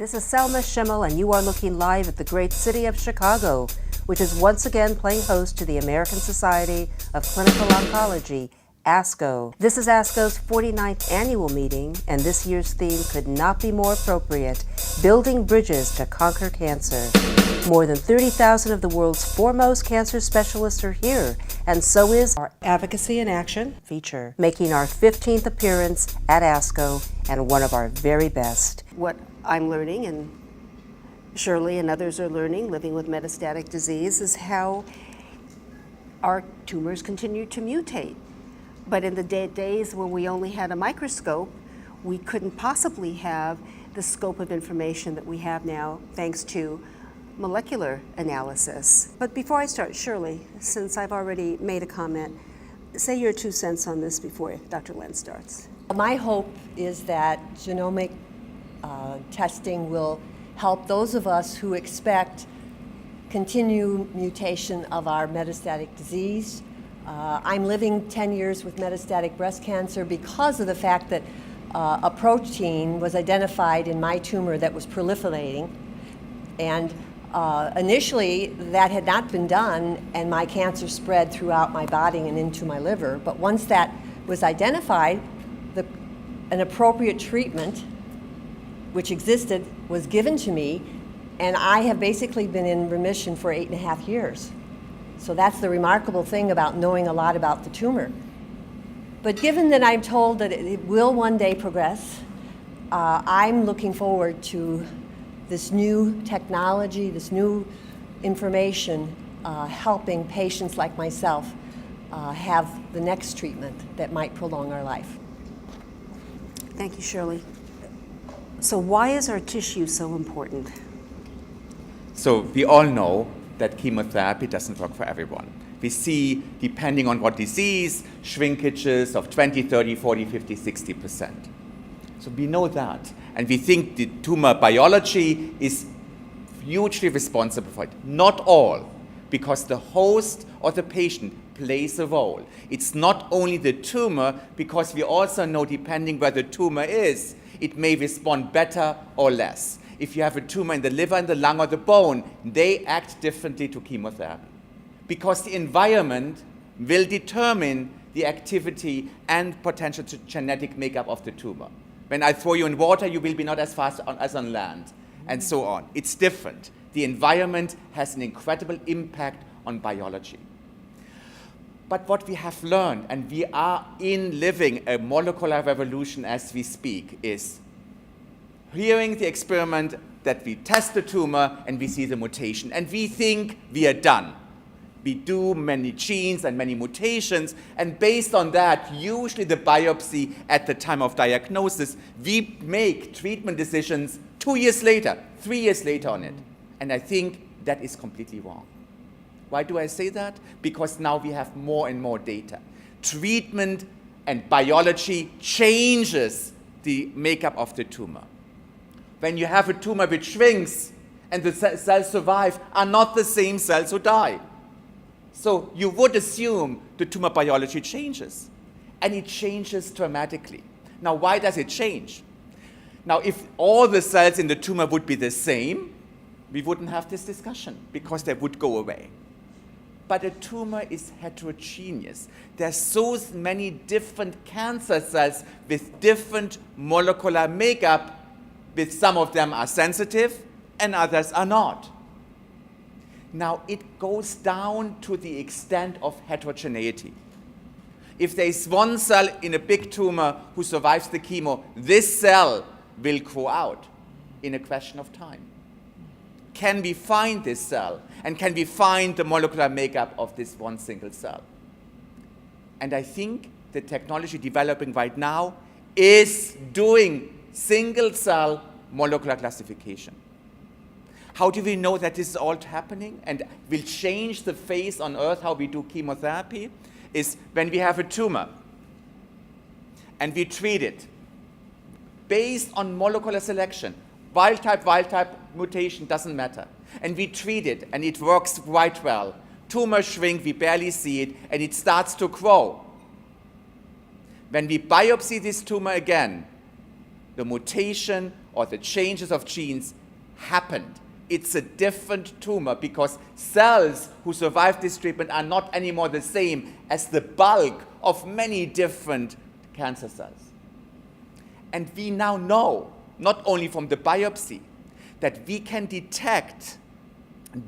This is Selma Schimmel, and you are looking live at the great city of Chicago, which is once again playing host to the American Society of Clinical Oncology, ASCO. This is ASCO's 49th annual meeting, and this year's theme could not be more appropriate: Building Bridges to Conquer Cancer. More than 30,000 of the world's foremost cancer specialists are here, and so is our Advocacy in Action feature, making our 15th appearance at ASCO and one of our very best. What I'm learning, and Shirley and others are learning, living with metastatic disease, is how our tumors continue to mutate. But in the days when we only had a microscope, we couldn't possibly have the scope of information that we have now, thanks to molecular analysis. But before I start, Shirley, since I've already made a comment, say your 2 cents on this before Dr. Lenz starts. My hope is that genomic testing will help those of us who expect continued mutation of our metastatic disease. I'm living 10 years with metastatic breast cancer because of the fact that a protein was identified in my tumor that was proliferating. And initially, that had not been done, and my cancer spread throughout my body and into my liver. But once that was identified, an appropriate treatment, which existed, was given to me, and I have basically been in remission for 8.5 years. So that's the remarkable thing about knowing a lot about the tumor. But given that I'm told that it will one day progress, I'm looking forward to this new technology, this new information, helping patients like myself have the next treatment that might prolong our life. Thank you, Shirley. So why is our tissue so important? So we all know that chemotherapy doesn't work for everyone. We see, depending on what disease, shrinkages of 20, 30, 40, 50, 60%. So we know that. And we think the tumor biology is hugely responsible for it. Not all, because the host or the patient plays a role. It's not only the tumor, because we also know, depending where the tumor is, it may respond better or less. If you have a tumor in the liver, in the lung, or the bone, they act differently to chemotherapy, because the environment will determine the activity and potential genetic makeup of the tumor. When I throw you in water, you will be not as fast as on land, and so on. It's different. The environment has an incredible impact on biology. But what we have learned, and we are living a molecular revolution as we speak, is hearing the experiment that we test the tumor and we see the mutation, and we think we are done. We do many genes and many mutations, and based on that, usually the biopsy at the time of diagnosis, we make treatment decisions 2 years later, 3 years later on it. And I think that is completely wrong. Why do I say that? Because now we have more and more data. Treatment and biology changes the makeup of the tumor. When you have a tumor which shrinks and the cells survive, are not the same cells who die. So you would assume the tumor biology changes, and it changes dramatically. Now, why does it change? Now, if all the cells in the tumor would be the same, we wouldn't have this discussion, because they would go away. But a tumor is heterogeneous. There's so many different cancer cells with different molecular makeup, with some of them are sensitive and others are not. Now, it goes down to the extent of heterogeneity. If there is one cell in a big tumor who survives the chemo, this cell will grow out in a question of time. Can we find this cell? And can we find the molecular makeup of this one single cell? And I think the technology developing right now is doing single cell molecular classification. How do we know that this is all happening and will change the face on Earth how we do chemotherapy? Is when we have a tumor and we treat it based on molecular selection. Wild type, mutation, doesn't matter. And we treat it, and it works quite well. Tumor shrink, we barely see it, and it starts to grow. When we biopsy this tumor again, the mutation or the changes of genes happened. It's a different tumor because cells who survive this treatment are not anymore the same as the bulk of many different cancer cells. And we now know, not only from the biopsy, that we can detect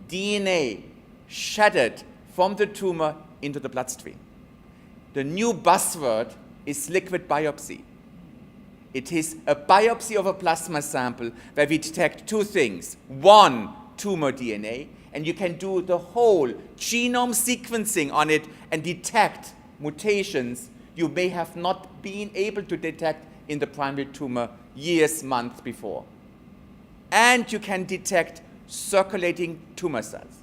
DNA shedded from the tumor into the bloodstream. The new buzzword is liquid biopsy. It is a biopsy of a plasma sample where we detect two things. One, tumor DNA, and you can do the whole genome sequencing on it and detect mutations you may have not been able to detect in the primary tumor years, months before. And you can detect circulating tumor cells.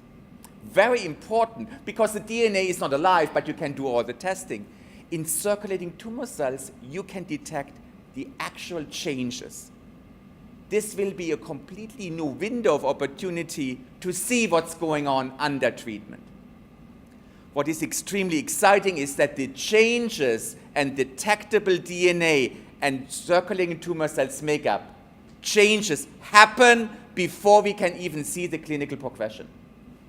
Very important, because the DNA is not alive, but you can do all the testing. In circulating tumor cells, you can detect the actual changes. This will be a completely new window of opportunity to see what's going on under treatment. What is extremely exciting is that the changes and detectable DNA and circulating tumor cells makeup changes happen before we can even see the clinical progression,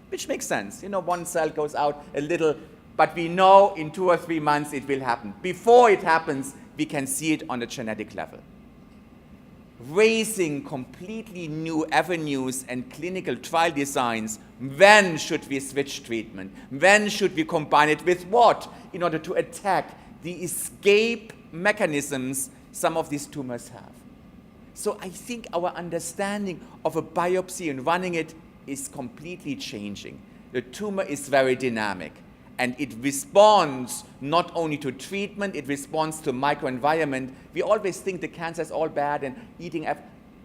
which makes sense. You know, one cell goes out a little, but we know in 2 or 3 months it will happen. Before it happens, we can see it on a genetic level. Raising completely new avenues and clinical trial designs. When should we switch treatment? When should we combine it with what in order to attack the escape mechanisms some of these tumors have? So I think our understanding of a biopsy and running it is completely changing. The tumor is very dynamic, and it responds not only to treatment, it responds to microenvironment. We always think the cancer is all bad and eating.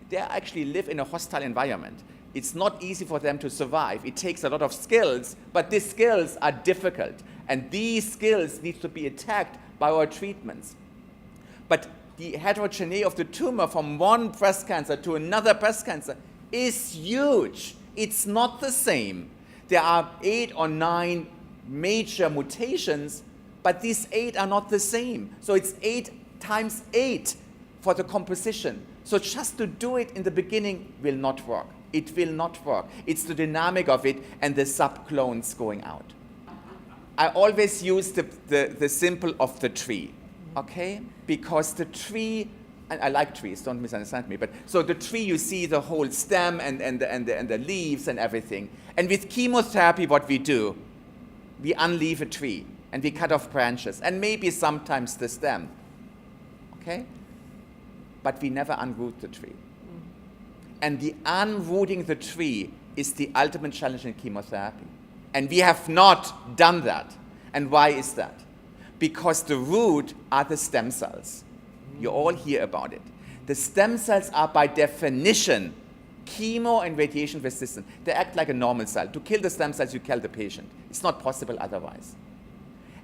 They actually live in a hostile environment. It's not easy for them to survive. It takes a lot of skills, but these skills are difficult. And these skills need to be attacked by our treatments. But the heterogeneity of the tumor from one breast cancer to another breast cancer is huge. It's not the same. There are 8 or 9 major mutations, but these 8 are not the same. So it's 8 times 8 for the composition. So just to do it in the beginning will not work. It will not work. It's the dynamic of it and the subclones going out. I always use the symbol of the tree, okay? Because the tree, and I like trees, don't misunderstand me, but so the tree, you see the whole stem and the leaves and everything. And with chemotherapy, what we do, we unleaf a tree and we cut off branches and maybe sometimes the stem, okay? But we never unroot the tree. And the unrooting the tree is the ultimate challenge in chemotherapy. And we have not done that. And why is that? Because the root are the stem cells. You all hear about it. The stem cells are by definition chemo and radiation resistant. They act like a normal cell. To kill the stem cells, you kill the patient. It's not possible otherwise.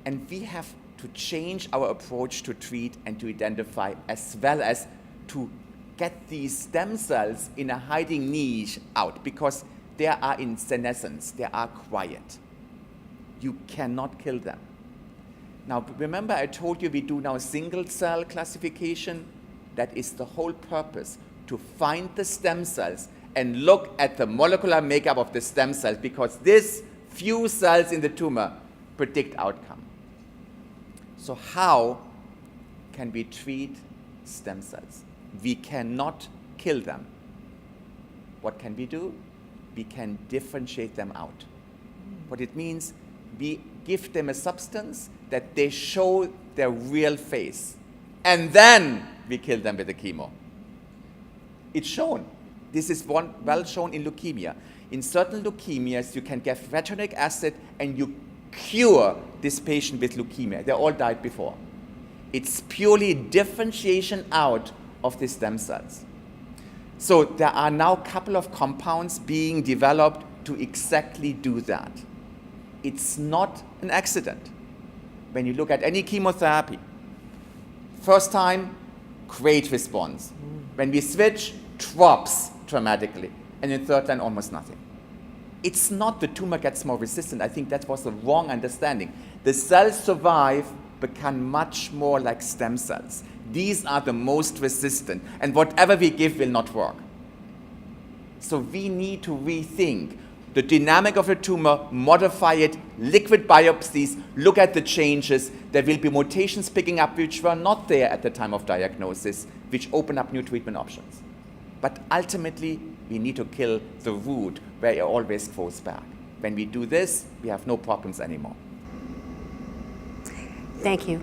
And we have to change our approach to treat and to identify, as well as to get these stem cells in a hiding niche out, because they are in senescence, they are quiet. You cannot kill them. Now, remember I told you we do now single cell classification? That is the whole purpose, to find the stem cells and look at the molecular makeup of the stem cells, because these few cells in the tumor predict outcome. So how can we treat stem cells? We cannot kill them. What can we do? We can differentiate them out. What it means, we give them a substance that they show their real face. And then we kill them with the chemo. It's shown. This is well shown in leukemia. In certain leukemias, you can give retinoic acid and you cure this patient with leukemia. They all died before. It's purely differentiation out of the stem cells. So there are now a couple of compounds being developed to exactly do that. It's not an accident. When you look at any chemotherapy, first time, great response. When we switch, drops dramatically. And in third line, almost nothing. It's not the tumor gets more resistant. I think that was the wrong understanding. The cells survive, become much more like stem cells. These are the most resistant, and whatever we give will not work. So we need to rethink the dynamic of a tumor, modify it, liquid biopsies, look at the changes. There will be mutations picking up which were not there at the time of diagnosis, which open up new treatment options. But ultimately, we need to kill the root where it always grows back. When we do this, we have no problems anymore. Thank you.